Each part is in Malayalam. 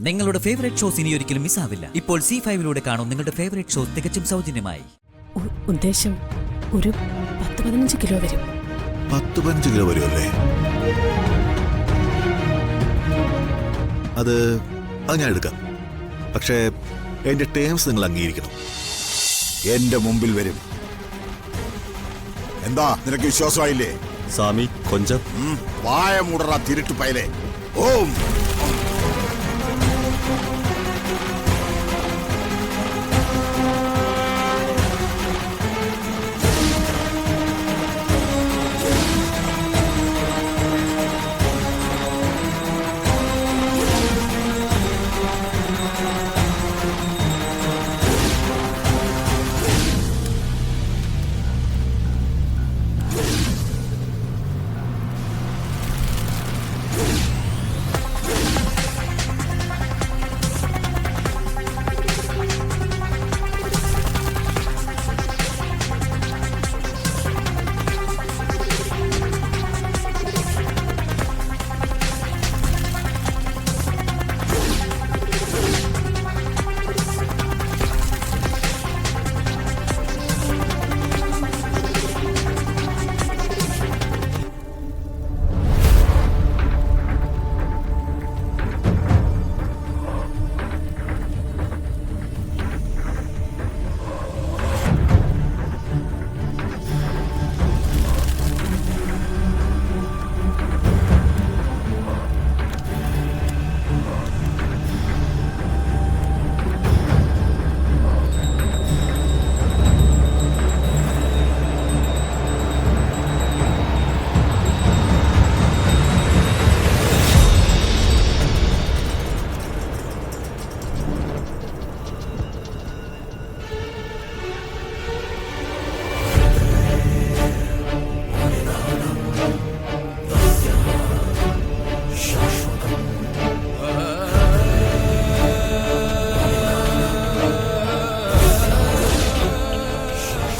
നിങ്ങളുടെ ഫേവറേറ്റ് ഷോസ് ഇനി ഒരിക്കലും മിസ്സാവില്ല. ഇപ്പോൾ C5 കാണും നിങ്ങളുടെ ഫേവറേറ്റ് ഷോസ് തികച്ചും സൗജന്യമായി. ഉദ്ദേശം ഒരു 10-15 കിലോ വരും. 10-15 കിലോ വരുമല്ലേ? അത് ഞാൻ എടുക്കാം. പക്ഷേ എന്റെ ടേംസ് നിങ്ങൾ അംഗീകരിക്കണം. എന്റെ മുമ്പിൽ വരും. എന്താ നിനക്ക് വിശ്വാസമായില്ലേ? സ്വാമി കൊഞ്ചം വായ മൂടറ തിരുട്ടു പയലേ. ഓം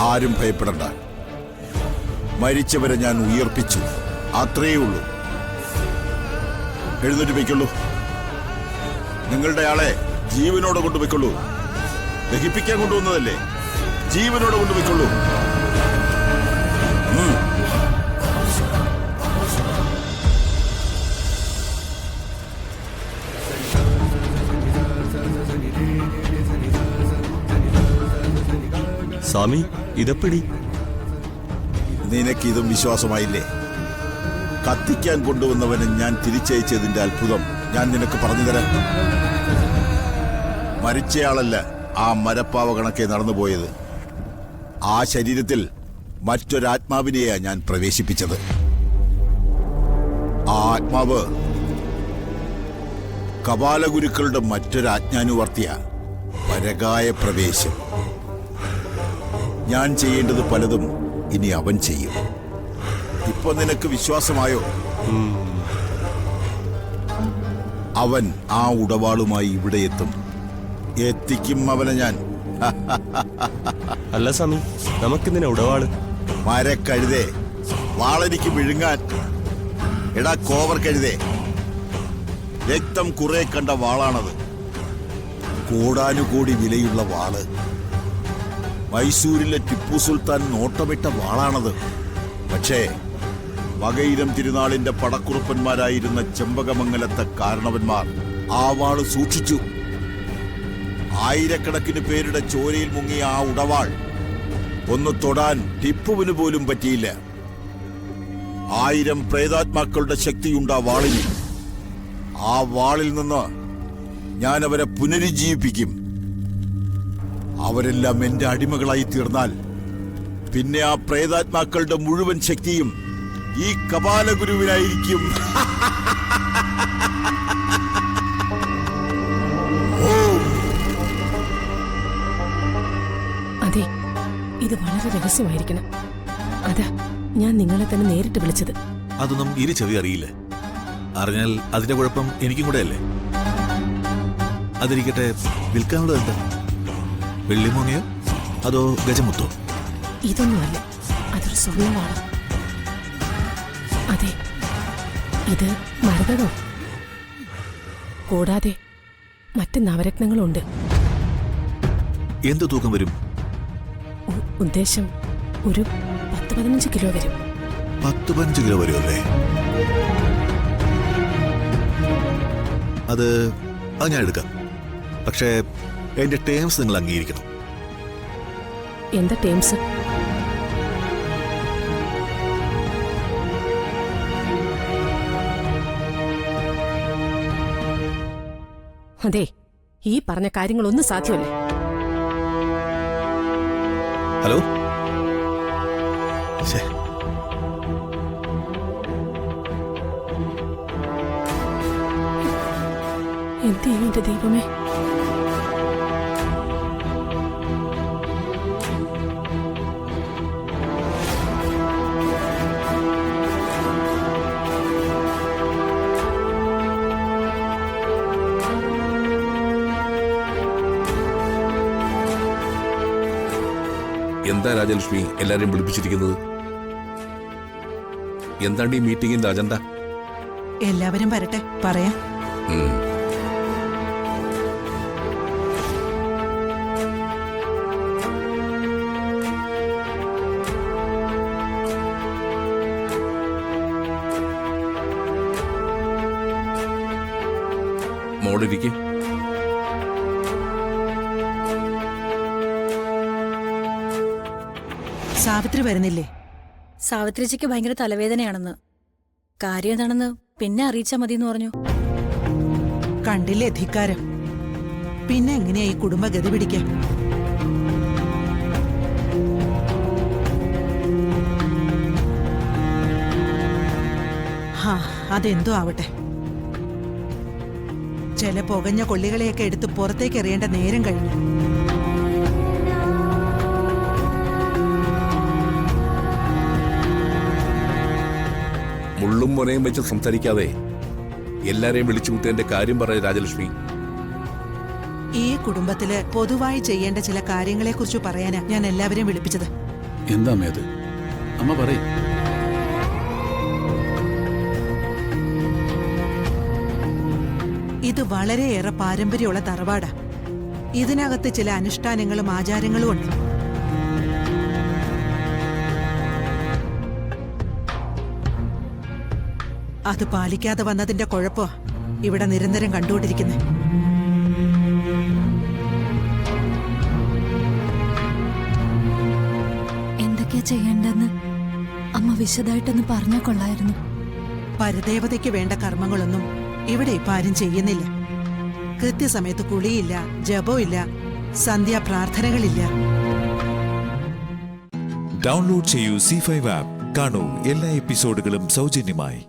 ആരും ഭയപ്പെടണ്ട. മരിച്ചവരെ ഞാൻ ഉയർപ്പിച്ചു, അത്രയേ ഉള്ളൂ. എഴുന്നേറ്റ് വയ്ക്കുള്ളൂ. നിങ്ങളുടെ ആളെ ജീവനോടെ കൊണ്ടുപോയിക്കൊള്ളൂ. ദഹിപ്പിക്കാൻ കൊണ്ടുവന്നതല്ലേ, ജീവനോടെ കൊണ്ടുപോയിക്കൊള്ളൂ. സ്വാമി ഇതപ്പിടി. നിനക്കിതും വിശ്വാസമായില്ലേ? കത്തിക്കാൻ കൊണ്ടുവന്നവനെ ഞാൻ തിരിച്ചയച്ചതിന്റെ അത്ഭുതം ഞാൻ നിനക്ക് പറഞ്ഞു തരാം. മരിച്ചയാളല്ല ആ മരപ്പാവ കണക്കെ നടന്നുപോയത്. ആ ശരീരത്തിൽ മറ്റൊരാത്മാവിനെയാ ഞാൻ പ്രവേശിപ്പിച്ചത്. ആ ആത്മാവ് കപാലഗുരുക്കളുടെ മറ്റൊരാജ്ഞാനുവർത്തിയ പരകായ പ്രവേശം. ഞാൻ ചെയ്യേണ്ടത് പലതും ഇനി അവൻ ചെയ്യും. ഇപ്പൊ നിനക്ക് വിശ്വാസമായോ? അവൻ ആ ഉടവാളുമായി ഇവിടെ എത്തിക്കും അവനെ ഞാൻ. അല്ല സ്വാമി, നമുക്കിതിനെ ഉടവാള്. മരക്കഴുതേ, വാളെനിക്ക് വിഴുങ്ങാൻ. എടാ കോവർ കഴുതേ, രക്തം കുറെ കണ്ട വാളാണത്. കോടാനുകോടി വിലയുള്ള വാള്. മൈസൂരിലെ ടിപ്പു സുൽത്താൻ നോട്ടമിട്ട വാളാണത്. പക്ഷേ വകയിരം തിരുനാളിന്റെ പടക്കുറുപ്പന്മാരായിരുന്ന ചെമ്പകമംഗലത്തെ കാരണവന്മാർ ആ വാള് സൂക്ഷിച്ചു. ആയിരക്കണക്കിന് പേരുടെ ചോരയിൽ മുങ്ങിയ ആ ഉടവാൾ ഒന്ന് തൊടാൻ ടിപ്പുവിന് പോലും പറ്റിയില്ല. 1000 പ്രേതാത്മാക്കളുടെ ശക്തിയുണ്ട് ആ വാളിന്. ആ വാളിൽ നിന്ന് ഞാൻ അവരെ പുനരുജ്ജീവിപ്പിക്കും. അവരെല്ലാം എന്റെ അടിമകളായി തീർന്നാൽ പിന്നെ ആ പ്രേതാത്മാക്കളുടെ മുഴുവൻ ശക്തിയും ഈ കപാലഗുരുവിനായിരിക്കും. അതെ, ഇത് വളരെ രഹസ്യമായിരിക്കണം. അതാ ഞാൻ നിങ്ങളെ തന്നെ നേരിട്ട് വിളിച്ചത്. അതൊന്നും ഇരു ചെവി അറിയില്ല. അറിഞ്ഞാൽ അതിന്റെ കുഴപ്പം എനിക്കും കൂടെ അല്ലേ? അതിരിക്കട്ടെ, വിൽക്കാനുള്ളത് എന്താ? വെള്ളിമൂങ്ങയോ അതോ ഗജമുത്തോ? ഇതൊന്നുമല്ല, അതൊരു സ്വർണ്ണമാണ്. അതെ, ഇത് മരതകം. കൂടാതെ മറ്റ് നവരത്നങ്ങളും ഉണ്ട്. എന്ത് തൂക്കം വരും? ഉദ്ദേശം ഒരു 10-15 കിലോ വരും. 10-15 കിലോ വരുമല്ലേ? അത് ഞാൻ എടുക്കാം. പക്ഷേ എന്റെ ടേംസ് നിങ്ങൾ അംഗീകരിക്കണം. എന്താ ടേംസ്? അതെ, ഈ പറഞ്ഞ കാര്യങ്ങളൊന്നും സാധ്യമല്ല. ഹലോ, ശ്ശേ. എന്ത് ചെയ്യും എന്റെ ദൈവമേ? എന്താ രാജലക്ഷ്മി എല്ലാരെയും വിളിപ്പിച്ചിരിക്കുന്നത്? എന്താണ് ഈ മീറ്റിംഗിന്റെ അജണ്ട? എല്ലാവരും വരട്ടെ, പറയാം. മോളിരിക്കും. സാവിത്രി വരുന്നില്ലേ? സാവിത്രിച്ചിക്ക് ഭയങ്കര തലവേദനയാണെന്ന്. കാര്യം എന്താണെന്ന് പിന്നെ അറിയിച്ചാ മതിയെന്ന് പറഞ്ഞു. കണ്ടില്ലേ ധിക്കാരം? പിന്നെ എങ്ങനെയാ ഈ കുടുംബ ഗതി പിടിക്കാൻ? അതെന്തോ ആവട്ടെ. ചില പുകഞ്ഞ കൊള്ളികളെയൊക്കെ എടുത്ത് പുറത്തേക്ക് എറിയേണ്ട നേരം കഴിഞ്ഞു. മുള്ളും മുനയും വെച്ച് സംസാരിക്കാതെ എല്ലാരെയും വിളിച്ചു കൂട്ടിയതിന്റെ കാര്യം പറയ രാജലക്ഷ്മി. ഈ കുടുംബത്തില് പൊതുവായി ചെയ്യേണ്ട ചില കാര്യങ്ങളെക്കുറിച്ച് പറയാനാ ഞാൻ എല്ലാവരെയും വിളിപ്പിച്ചത്. എന്താ അമ്മയത്? അമ്മ പറയും. ഇത് വളരെയേറെ പാരമ്പര്യമുള്ള തറവാടാ. ഇതിനകത്ത് ചില അനുഷ്ഠാനങ്ങളും ആചാരങ്ങളും ഉണ്ട്. അത് പാലിക്കാതെ വന്നതിന്റെ കുഴപ്പ ഇവിടെ നിരന്തരം കണ്ടുകൊണ്ടിരിക്കുന്നത്. എന്തൊക്കെയാ ചെയ്യേണ്ടെന്ന് അമ്മ വിശദമായിട്ടൊന്ന് പറഞ്ഞാ കൊള്ളായിരുന്നു. പരദേവതയ്ക്ക് വേണ്ട കർമ്മങ്ങളൊന്നും ഇവിടെ ഇപ്പൊ ആരും ചെയ്യുന്നില്ല. കൃത്യസമയത്ത് കുളിയില്ല, ജപമില്ല, സന്ധ്യാപ്രാർത്ഥനകളില്ല. ഡൗൺലോഡ് ചെയ്യൂ C5 ആപ്പ്. കാണൂ എല്ലാ എപ്പിസോഡുകളും സൗജന്യമായി.